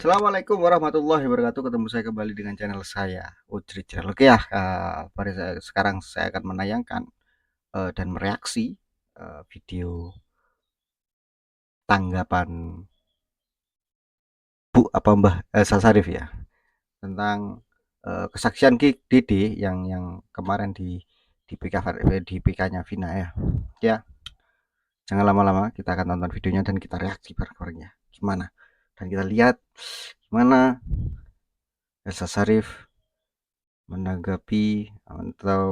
Assalamualaikum warahmatullahi wabarakatuh. Ketemu saya kembali dengan channel saya Ujri Channel. Oke ya, sekarang saya akan menayangkan dan mereaksi video tanggapan Bu apa Mbah Elsa Sharif ya tentang kesaksian Ki Dede yang kemarin di PK-nya Vina ya. Ya, jangan lama-lama, kita akan tonton videonya dan kita reaksi bareng-barengnya. Gimana? Dan kita lihat gimana Elsa Sharif menanggapi atau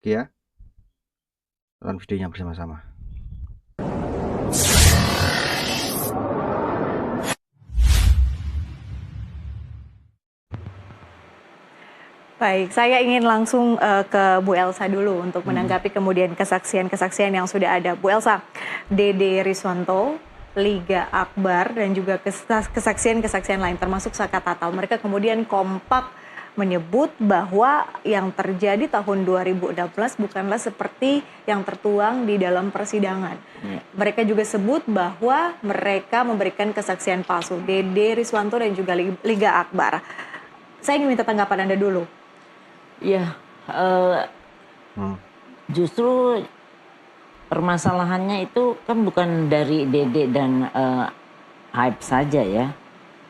ya, tonton videonya bersama-sama. Baik, saya ingin langsung ke Bu Elsa dulu untuk menanggapi kemudian kesaksian-kesaksian yang sudah ada. Bu Elsa, Dede Riswanto, Liga Akbar, dan juga kesaksian-kesaksian lain termasuk Saka Tatal. Mereka kemudian kompak menyebut bahwa yang terjadi tahun 2016 bukanlah seperti yang tertuang di dalam persidangan. Mereka juga sebut bahwa mereka memberikan kesaksian palsu. Dede Riswanto dan juga Liga Akbar. Saya ingin minta tanggapan Anda dulu. Ya, justru permasalahannya itu kan bukan dari Dede dan Hype saja ya,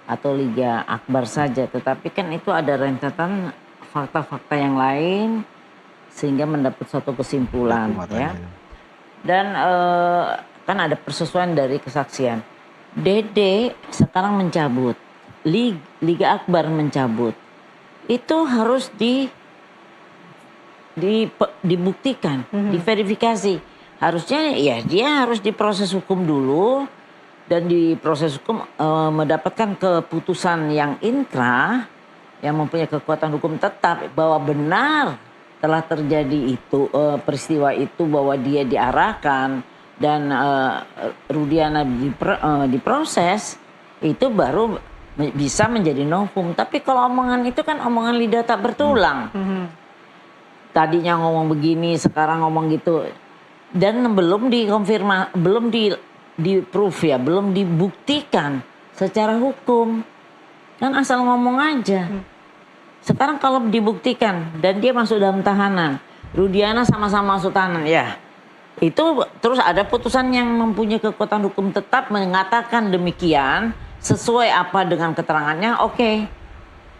atau Liga Akbar saja, tetapi kan itu ada rentetan fakta-fakta yang lain sehingga mendapat suatu kesimpulan ya. Dan kan ada persesuaian dari kesaksian. Dede sekarang mencabut, Liga Akbar mencabut. Itu harus dibuktikan, diverifikasi. Harusnya ya dia harus diproses hukum dulu dan di proses hukum mendapatkan keputusan yang inkrah yang mempunyai kekuatan hukum tetap bahwa benar telah terjadi itu peristiwa itu, bahwa dia diarahkan dan Rudiana diproses, itu baru bisa menjadi novum. Tapi kalau omongan itu kan omongan lidah tak bertulang. Tadinya ngomong begini, sekarang ngomong gitu, dan belum dikonfirmasi, belum di proof ya, belum dibuktikan secara hukum, kan asal ngomong aja. Sekarang kalau dibuktikan dan dia masuk dalam tahanan, Rudiana sama-sama masuk tahanan, ya itu terus ada putusan yang mempunyai kekuatan hukum tetap mengatakan demikian sesuai apa dengan keterangannya, oke.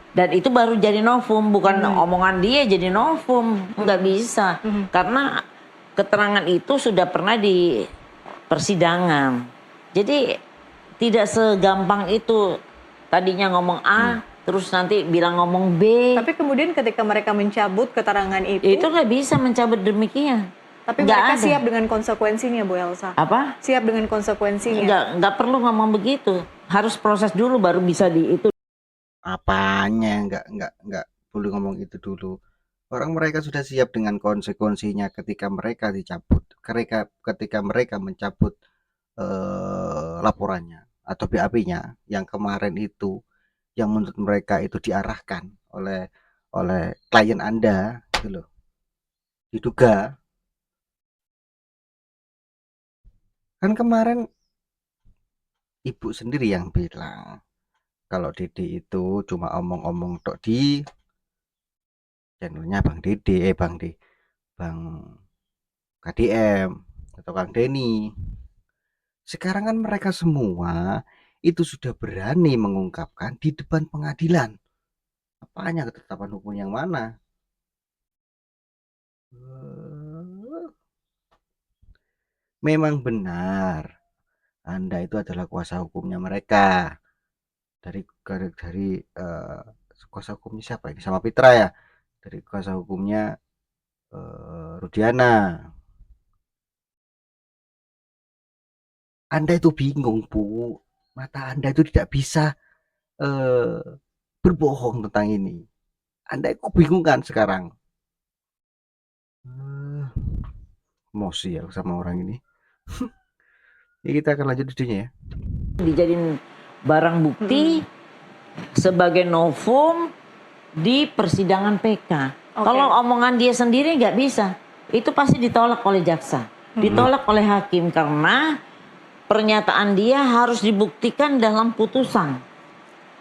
Dan itu baru jadi novum, bukan omongan dia jadi novum. Nggak bisa. Karena keterangan itu sudah pernah di persidangan. Jadi tidak segampang itu. Tadinya ngomong A, terus nanti bilang ngomong B. Tapi kemudian ketika mereka mencabut keterangan itu nggak bisa mencabut demikian. Tapi mereka siap dengan konsekuensinya, Bu Elsa. Apa? Siap dengan konsekuensinya. Nggak perlu ngomong begitu. Harus proses dulu baru bisa itu. Apanya nggak boleh ngomong itu dulu. Orang mereka sudah siap dengan konsekuensinya ketika mereka dicabut, ketika mereka mencabut laporannya atau BAP-nya yang kemarin itu, yang menurut mereka itu diarahkan oleh klien Anda, gitu loh. Diduga kan kemarin Ibu sendiri yang bilang kalau Dede itu cuma omong-omong tok di channelnya Bang Dede, Bang KDM atau Kang Denny. Sekarang kan mereka semua itu sudah berani mengungkapkan di depan pengadilan. Apanya ketetapan hukum yang mana? Memang benar Anda itu adalah kuasa hukumnya mereka. Dari kuasa hukumnya siapa ini? Sama Pitra ya? Dari kuasa hukumnya Rudiana. Anda itu bingung, Bu. Mata Anda itu tidak bisa berbohong tentang ini. Anda itu bingung kan sekarang? Emosi ya sama orang ini. Ini kita akan lanjut videonya ya. Dijadiin barang bukti sebagai novum di persidangan PK. Kalau omongan dia sendiri nggak bisa. Itu pasti ditolak oleh jaksa, ditolak oleh hakim karena pernyataan dia harus dibuktikan dalam putusan.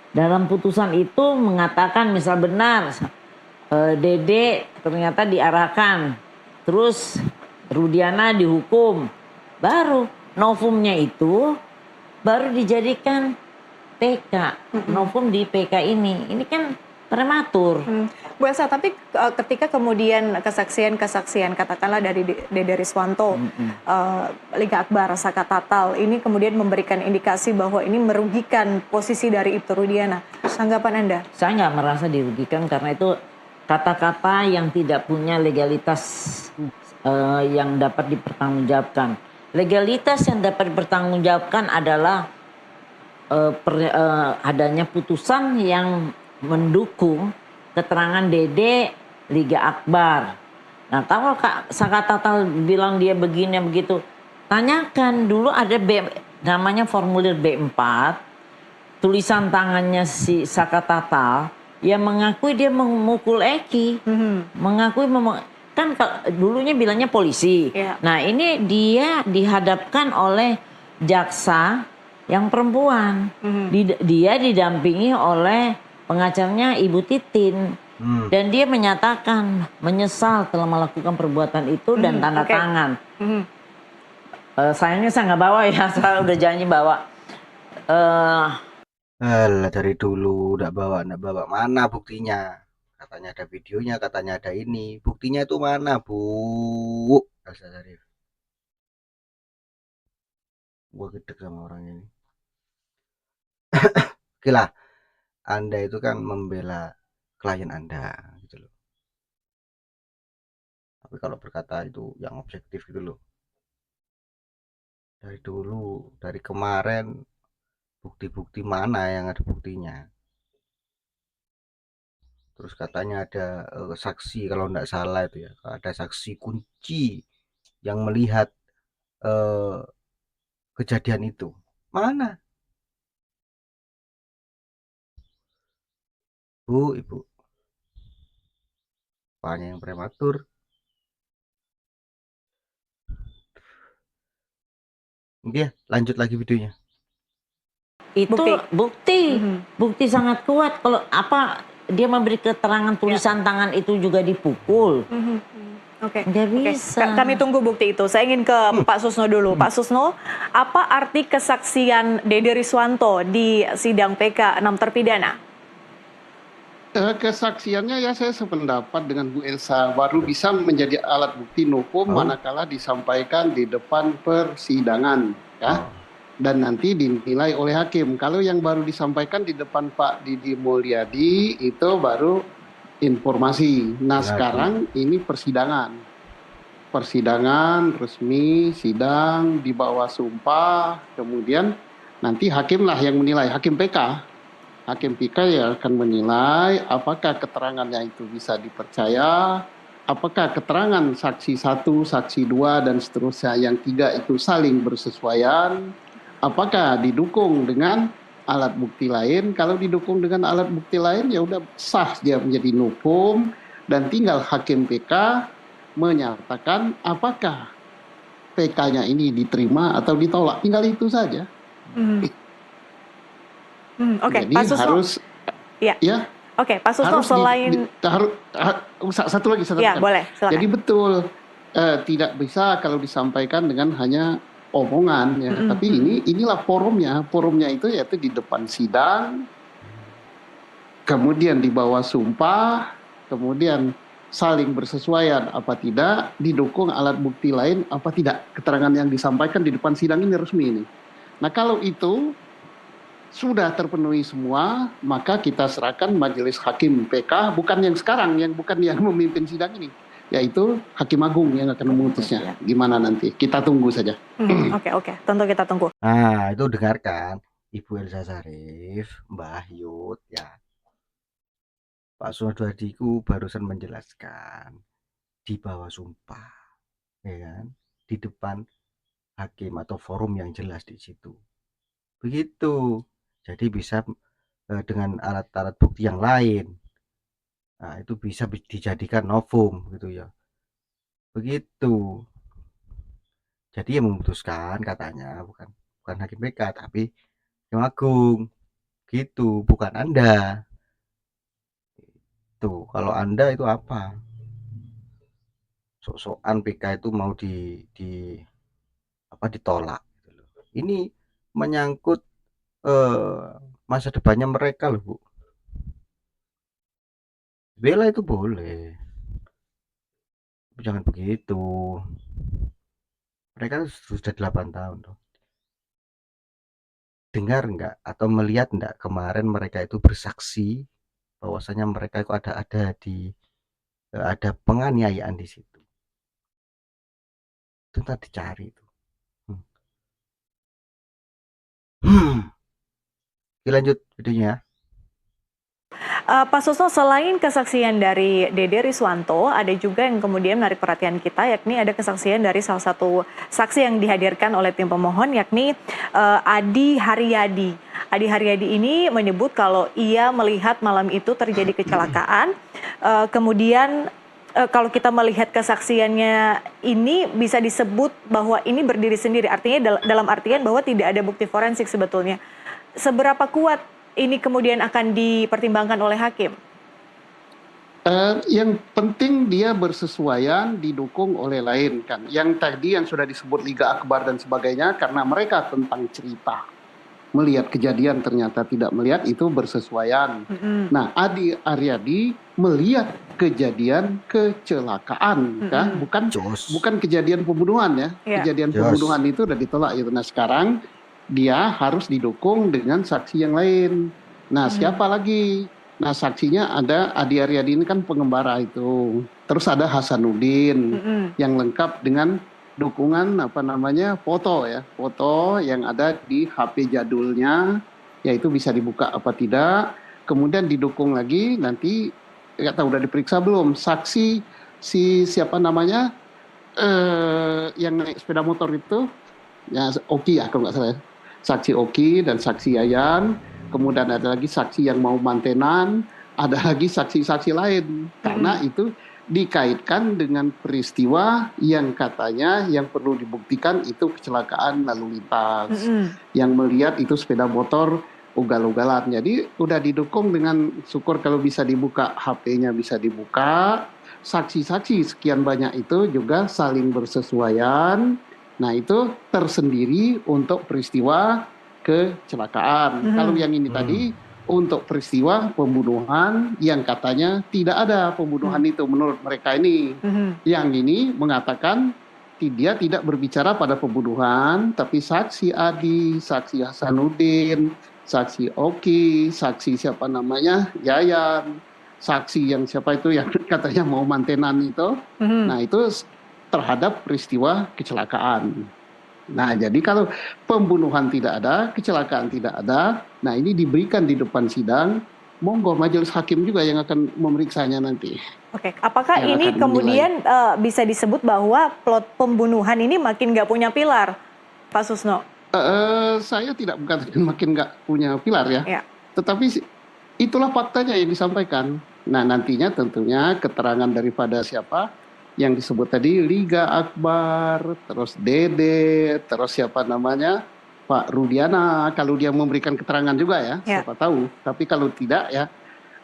Dalam putusan itu mengatakan misal benar Dede ternyata diarahkan, terus Rudiana dihukum, baru novumnya itu baru dijadikan PK, novum di PK ini kan prematur. Bu Elsa, tapi ketika kemudian kesaksian katakanlah dari Dede Riswanto, Liga Akbar, Saka Tatal, ini kemudian memberikan indikasi bahwa ini merugikan posisi dari Ibtu Rudiana. Tanggapan Anda? Saya nggak merasa dirugikan karena itu kata-kata yang tidak punya legalitas yang dapat dipertanggungjawabkan. Legalitas yang dapat dipertanggungjawabkan adalah adanya putusan yang mendukung keterangan Dede Liga Akbar. Nah kalau Saka Tatal bilang dia begini begitu, tanyakan dulu ada namanya formulir B4, tulisan tangannya si Saka Tatal yang mengakui dia memukul Eki, mengakui kan dulunya bilangnya polisi. Yeah. Nah ini dia dihadapkan oleh jaksa yang perempuan, dia didampingi oleh pengacaranya Ibu Titin, dan dia menyatakan menyesal telah melakukan perbuatan itu dan tanda tangan. Sayangnya saya nggak bawa ya, saya udah janji bawa. Alah, dari dulu nggak bawa, mana buktinya? Katanya ada videonya, katanya ada ini, buktinya itu mana, Bu Elsa Sharif? Gua gedek sama orang ini. Oke lah, Anda itu kan membela klien Anda gitu loh. Tapi kalau berkata itu yang objektif gitu loh. Dari dulu, dari kemarin, bukti-bukti mana yang ada buktinya? Terus katanya ada saksi, kalau nggak salah itu ya, ada saksi kunci yang melihat kejadian itu. Mana? Bu, Ibu. Apanya yang prematur? Oke, lanjut lagi videonya. Itu bukti sangat kuat. Kalau dia memberi keterangan tulisan tangan itu juga dipukul. Oke. Nggak bisa. Kami tunggu bukti itu. Saya ingin ke Pak Susno dulu. Pak Susno, apa arti kesaksian Dede Riswanto di sidang PK 6 terpidana? Kesaksiannya ya saya sependapat dengan Bu Elsa, baru bisa menjadi alat bukti novum manakala disampaikan di depan persidangan, ya, dan nanti dinilai oleh hakim. Kalau yang baru disampaikan di depan Pak Didi Mulyadi itu baru informasi. Nah sekarang ini persidangan resmi, sidang di bawah sumpah, kemudian nanti hakimlah yang menilai, hakim PK. Hakim PK yang akan menilai apakah keterangannya itu bisa dipercaya, apakah keterangan saksi 1, saksi 2, dan seterusnya yang 3 itu saling bersesuaian, apakah didukung dengan alat bukti lain. Kalau didukung dengan alat bukti lain ya udah sah dia menjadi novum, dan tinggal hakim PK menyatakan apakah PK-nya ini diterima atau ditolak, tinggal itu saja. Oke, jadi Pak Susno. harus ya. Oke, Pak Susno, selain satu lagi. Ya, boleh, silakan. Jadi betul tidak bisa kalau disampaikan dengan hanya omongan ya. Tapi inilah forumnya itu yaitu di depan sidang, kemudian di bawah sumpah, kemudian saling bersesuaian apa tidak, didukung alat bukti lain apa tidak, keterangan yang disampaikan di depan sidang ini resmi ini. Nah kalau itu sudah terpenuhi semua, maka kita serahkan majelis hakim PK, bukan yang sekarang, bukan yang memimpin sidang ini, yaitu Hakim Agung yang akan memutusnya. Gimana nanti? Kita tunggu saja. Oke, tentu kita tunggu. Nah, itu dengarkan Ibu Elsa Sharif, Mbah Yud ya. Pak Suhadadiku barusan menjelaskan di bawah sumpah, ya kan, di depan hakim atau forum yang jelas di situ. Begitu. Jadi bisa dengan alat-alat bukti yang lain. Nah, itu bisa dijadikan novum gitu ya. Begitu. Jadi yang memutuskan katanya bukan bukan hakim PK tapi Hakim Agung gitu, bukan Anda. Tuh, kalau Anda itu apa? Sok-sokan PK itu mau ditolak gitu loh. Ini menyangkut masa depannya mereka loh, Bu. Bela itu boleh, tapi jangan begitu. Mereka sudah 8 tahun loh. Dengar nggak atau melihat nggak kemarin mereka itu bersaksi bahwasanya mereka itu ada penganiayaan di situ. Itu tadi dicari itu. Oke, lanjut videonya. Pak Susno, selain kesaksian dari Dede Riswanto, ada juga yang kemudian menarik perhatian kita, yakni ada kesaksian dari salah satu saksi yang dihadirkan oleh tim pemohon, yakni Adi Haryadi. Adi Haryadi ini menyebut kalau ia melihat malam itu terjadi kecelakaan, kemudian kalau kita melihat kesaksiannya ini bisa disebut bahwa ini berdiri sendiri, artinya dalam artian bahwa tidak ada bukti forensik sebetulnya. Seberapa kuat ini kemudian akan dipertimbangkan oleh hakim? Yang penting dia bersesuaian didukung oleh lain kan. Yang tadi yang sudah disebut Liga Akbar dan sebagainya karena mereka tentang cerita. Melihat kejadian ternyata tidak melihat itu bersesuaian. Nah, Adi Aryadi melihat kejadian kecelakaan kan, bukan kejadian pembunuhan ya. Kejadian pembunuhan itu udah ditolak itu. Nah, sekarang dia harus didukung dengan saksi yang lain. Nah, siapa lagi? Nah, saksinya ada Adi Aryadi ini kan pengembara itu. Terus ada Hasanuddin yang lengkap dengan dukungan foto ya, foto yang ada di HP jadulnya, yaitu bisa dibuka apa tidak. Kemudian didukung lagi nanti nggak tahu udah diperiksa belum saksi siapa namanya yang naik sepeda motor itu ya Oki ya kalau nggak salah ya. Saksi Oki dan saksi Yayan, kemudian ada lagi saksi yang mau mantenan, ada lagi saksi-saksi lain karena itu dikaitkan dengan peristiwa yang katanya yang perlu dibuktikan itu kecelakaan lalu lintas. Yang melihat itu sepeda motor ugal-ugalan. Jadi udah didukung dengan syukur kalau bisa dibuka HP-nya bisa dibuka. Saksi-saksi sekian banyak itu juga saling bersesuaian. Nah, itu tersendiri untuk peristiwa kecelakaan. Kalau yang ini tadi untuk peristiwa pembunuhan yang katanya tidak ada pembunuhan itu menurut mereka ini. Yang ini mengatakan dia tidak berbicara pada pembunuhan, tapi saksi Adi, saksi Hasanuddin, saksi Oki, saksi siapa namanya Yayan, saksi yang siapa itu yang katanya mau mantenan itu. Nah, itu terhadap peristiwa kecelakaan. Nah, jadi kalau pembunuhan tidak ada, kecelakaan tidak ada, nah ini diberikan di depan sidang, monggo majelis hakim juga yang akan memeriksanya nanti. Oke, apakah yang ini kemudian bisa disebut bahwa plot pembunuhan ini makin nggak punya pilar, Pak Susno? Saya tidak mengatakan makin nggak punya pilar ya, tetapi itulah faktanya yang disampaikan. Nah, nantinya tentunya keterangan daripada siapa yang disebut tadi Liga Akbar, terus Dede, terus siapa namanya Pak Rudiana, kalau dia memberikan keterangan juga ya, siapa tahu. Tapi kalau tidak ya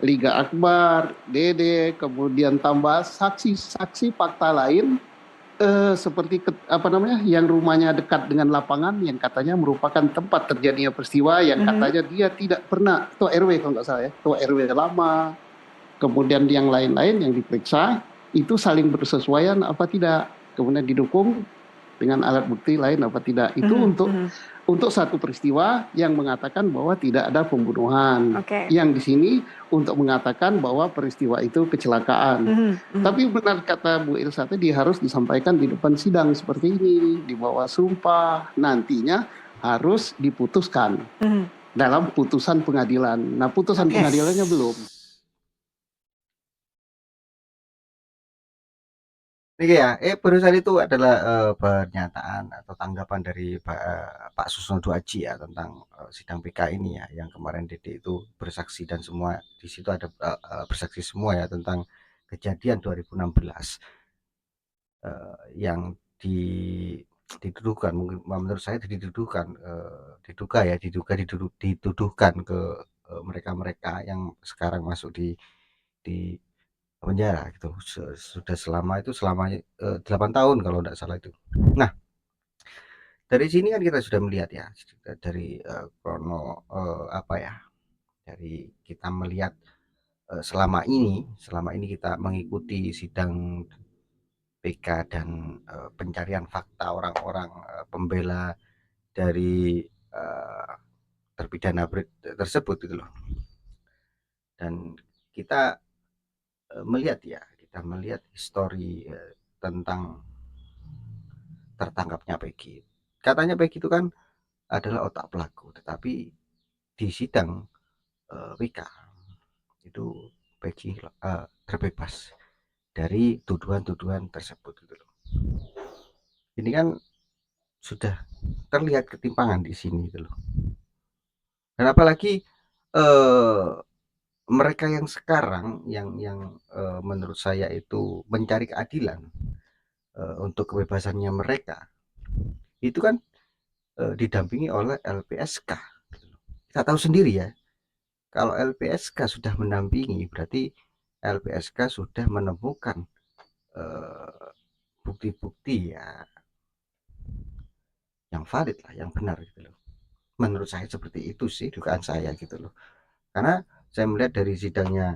Liga Akbar, Dede, kemudian tambah saksi-saksi fakta lain seperti yang rumahnya dekat dengan lapangan yang katanya merupakan tempat terjadinya peristiwa yang katanya dia tidak pernah, Ketua RW kalau nggak salah ya, Ketua RW lama, kemudian yang lain-lain yang diperiksa itu saling bersesuaian apa tidak, kemudian didukung dengan alat bukti lain apa tidak. Itu untuk satu peristiwa yang mengatakan bahwa tidak ada pembunuhan. Yang di sini untuk mengatakan bahwa peristiwa itu kecelakaan. Tapi benar kata Bu Ilsa tadi harus disampaikan di depan sidang seperti ini, di bawah sumpah, nantinya harus diputuskan dalam putusan pengadilan. Nah, putusan pengadilannya belum. Oke ya, barusan itu adalah pernyataan atau tanggapan dari Pak Susno Duaji ya tentang sidang PK ini ya, yang kemarin Dede itu bersaksi dan semua di situ ada bersaksi semua ya tentang kejadian 2016 yang dituduhkan, mungkin menurut saya dituduhkan, dituduhkan ke mereka-mereka yang sekarang masuk di penjara gitu, sudah selama 8 tahun kalau tidak salah itu. Nah, dari sini kan kita sudah melihat ya, dari apa ya, dari kita melihat selama ini kita mengikuti sidang PK dan pencarian fakta orang-orang pembela dari terpidana tersebut gitu loh. Dan kita kita melihat histori tentang tertangkapnya Peggy. Katanya Peggy itu kan adalah otak pelaku, tetapi di sidang PK itu Peggy terbebas dari tuduhan-tuduhan tersebut gitu loh. Ini kan sudah terlihat ketimpangan di sini gitu loh. Dan apalagi mereka yang sekarang yang menurut saya itu mencari keadilan untuk kebebasannya mereka, itu kan didampingi oleh LPSK. Kita tahu sendiri ya, kalau LPSK sudah mendampingi berarti LPSK sudah menemukan bukti-bukti ya yang valid lah, yang benar gitu loh. Menurut saya seperti itu sih dugaan saya gitu loh. Karena saya melihat dari sidangnya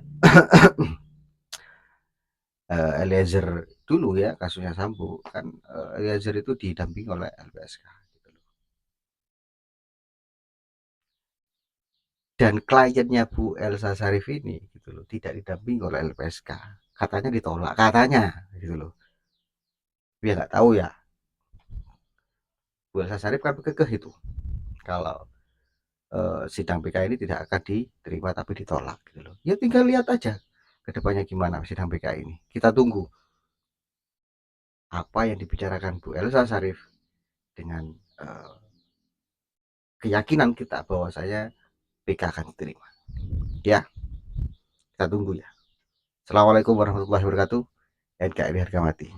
Eliezer dulu ya, kasusnya Sambo kan, Eliezer itu didampingi oleh LPSK gitu loh. Dan kliennya Bu Elsa Sharif ini gitu loh tidak didampingi oleh LPSK, katanya ditolak katanya gitu loh. Dia nggak tahu ya, Bu Elsa Sharif kan kekeh itu kalau sidang PK ini tidak akan diterima tapi ditolak gitu loh. Ya tinggal lihat aja kedepannya gimana sidang PK ini. Kita tunggu apa yang dibicarakan Bu Elsa Sharif dengan keyakinan kita bahwa saya PK akan diterima. Ya, kita tunggu ya. Assalamualaikum warahmatullahi wabarakatuh. NKRI harga mati.